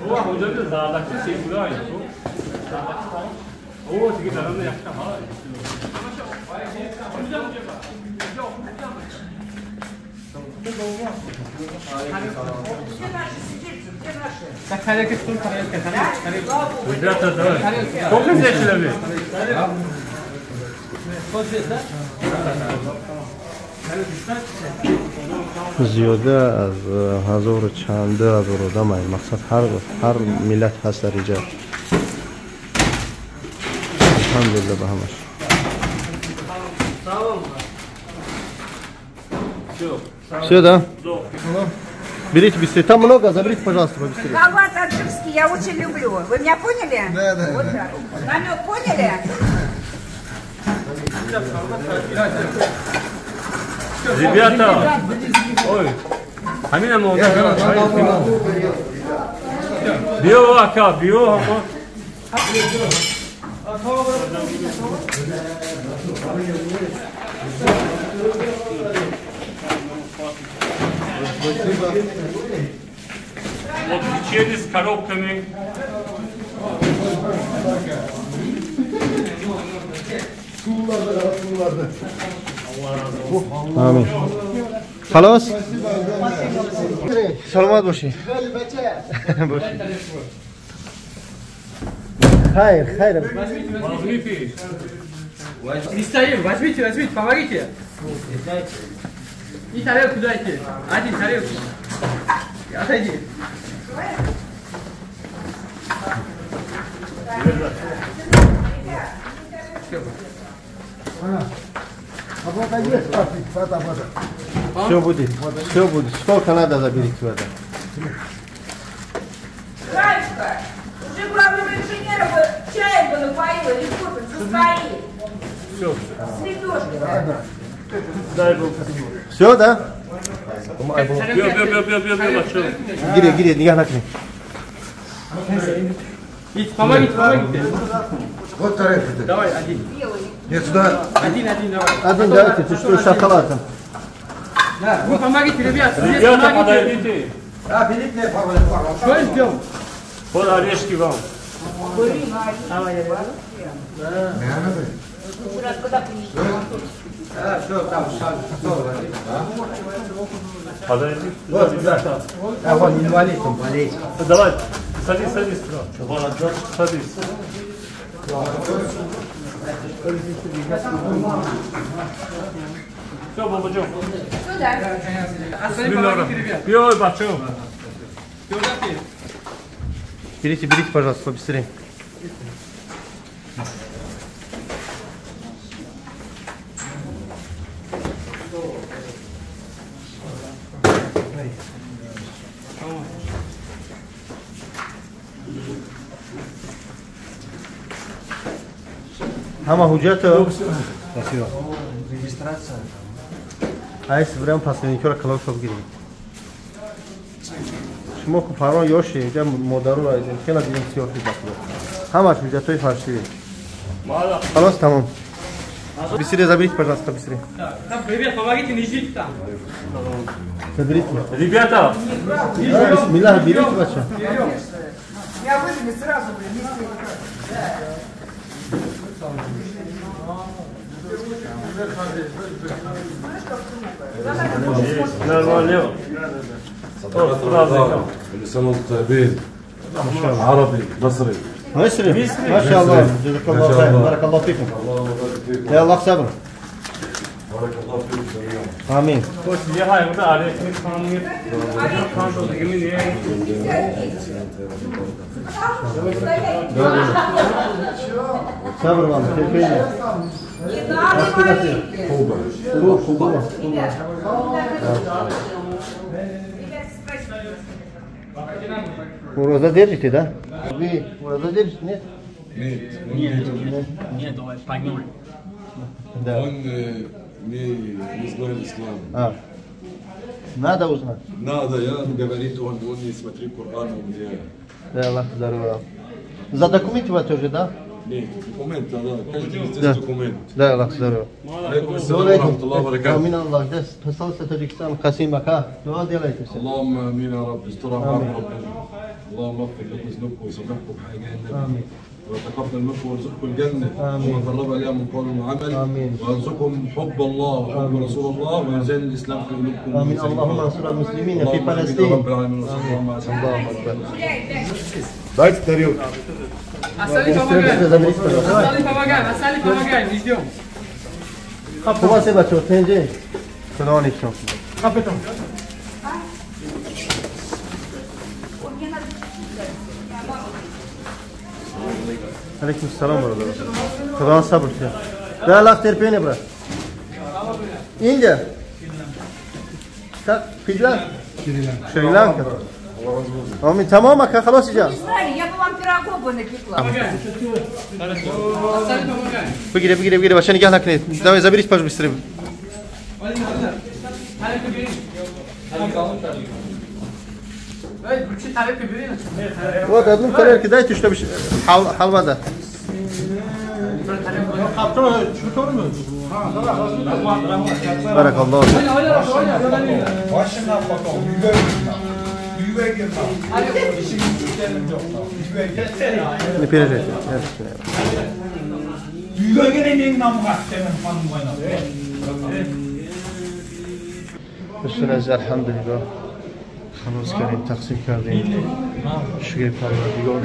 O hocam da zardakçı şey buraya yapıyor. O çünkü tarafında yaptı ha. Çok lezzetli. زیاده از 1000 چنده 1000 آدم است. مقصد هر ملت هست در اینجا. الحمدلله به همش. Все, да? Берите быстрее. Там много, заберите, пожалуйста, побыстрее. Халат аджикский я очень люблю. Вы меня поняли? Да. Вот так. Намек поняли? Ребята, ой, Амина молодая. Bio aka, bio ama. Вот печенье с коробками. Amin. Xalos? Salomat bo'shing. Xayr, xayr. Не стоим, возьмите, помогите. И тарелку дайте. Один тарелку. Отойди. Все будет, все будет. Сколько надо заберите в это. Раньше уже главного инженера бы чаем бы напоила, или кофе, все стоит. Все. С лепешкой. Дай Бог. Все, да? Бьё. Гири, нигah накни. Помогите. Вот тарелка. Давай, один. Нет, сюда. Один, давай. Один давайте, ты что, шоколадом. Да, вы помогите, ребят. Ребята, подойдите. Да, берите мне, пожалуйста. Что я сделал? Вот орешки вам. Давай, я беру. Да. Да, что там, Подойди. Вот, да. А вон, инвалид, он болеет. Давай, садись. Садись. Все, бабачок. Сюда. Пьёй, бачок. Берите, пожалуйста, побыстрее. Hamma hujjatı. Регистрация. Айс прям последний раз колокол гирем. Шумо ку фарон ёши, ҷа модару айдем, хела дидем сиёҳи бакло. Ҳамаш ҳуҷҷатҳои фаршивӣ. Халос тамом. Бистрее заберите, пожалуйста, быстрее. Ребят, помогите, не ждите там. Заберите. Ребята. Бисмиллах, берите, бача. Я выжми сразу, блин, Нормально. لسان الطيبين عربي مصري مصري ما شاء الله جزاك الله خير بارك الله فيكم يا الله صبر بارك الله فيكم جميعا امين Koç niye hayvanda aletini kanıyor? Kan oldu gibi niye? صبر والله терпение. Куба. Роза держите, да? Вы роза держите, нет? Нет, давай, погнали. Да. Он не знает ислам. Надо узнать. Надо, я говорит, он не смотри Коран, он где. Да, Аллах здорово. За документы вы тоже, да? Нет, документ, да, каждый здесь документ. Да, Аллах здорово. Алейкум ассалам, рахматуллахи ва баракатух. Амин Аллах, да, посольство Таджикистана, Касим Ака. Дуа делайте все. اللهم امين يا رب استر معكم ربنا اللهم اغفر لكم ذنوبكم وسامحكم حاجات آمين. وتقبل منكم وارزقكم الجنه آمين. وما قرب اليها من قول وعمل آمين. وارزقكم حب الله وحب رسول الله ويزال الاسلام في قلوبكم آمين. اللهم انصر المسلمين في اللهم آمين فلسطين. يا رب العالمين وصلى الله على سيدنا اللهم محمد. أكبر. Дайте тарелку. Остальные помогаем, не ждем. У вас есть бачок, тенджи? Куда он еще? Капитан. Алейкум салам, брат. Куда он сабр? Да, Аллах терпение, брат. Индия? Как? Шри-Ланка. Амин, тамам, ака, халас иджа. Не знали, я бы вам пирогов бы напекла. Бегири, вообще нигah накни. Давай, заберись, пожалуйста, быстрее. چی طرف ببینید و دادم طرف که دایتش تو بشه حلوا ده بارك الله ne piyece بسم الحمدلله خلاص کردیم تقسیم کردیم شکر پروردگار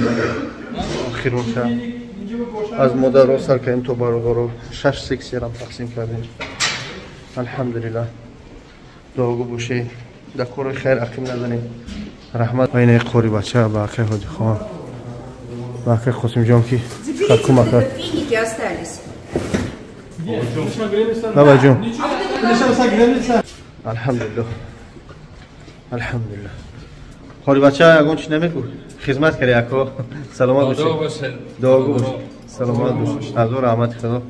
آخر روزه از مادر رو سر کردیم تو برادر رو 6 سکسیه هم تقسیم کردیم الحمدلله دعاگو باشه دکور خیر عقیم نزنیم رحمت بین قوری بچه با اکه حاجی خان با اکه خسیم جان کی خلکو مکرد بابا جون الحمدلله الحمدلله قوری بچه اگون چی نمیگو خدمت کردی اکو سلامت باشه دعاگو باشه سلامت باشه از رحمت خدا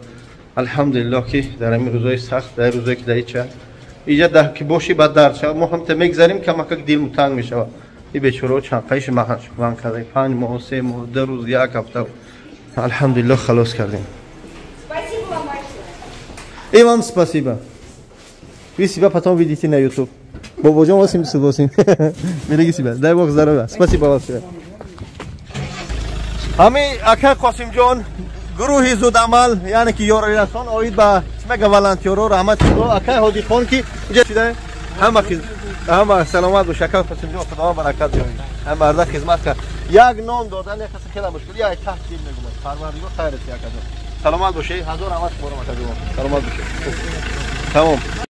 الحمدلله که در این روزای سخت در روزایی که دهید چه اینجا ده که باشی بعد درد شد ما هم میگذاریم که مکک دل متنگ میشه این بیچاره چنقایش من کردیم 5 ماه 3 ماه 2 روز یک هفته الحمدلله خلاص کردیم и вам спасибо вы себя потом видите на YouTube бабаҷон 88 береги себя дай бог здоровья спасибо большое ҳамин ака қосимҷон гурӯҳи зудамал яъне ки ёрирасон оид ба чимага волонтёро раҳмат шудо акай ҳодихон ки инҷа шуда ҳама саломат бош ака қосимҷон худоам баракат диёд ҳама марда хизмат кард як нон додан як хаса хела мушкил як таҳсил мегумад парвардигор хайрат акаҷон саломат бошед ҳазор раҳмат шумо акаҷон саломат бошед тамом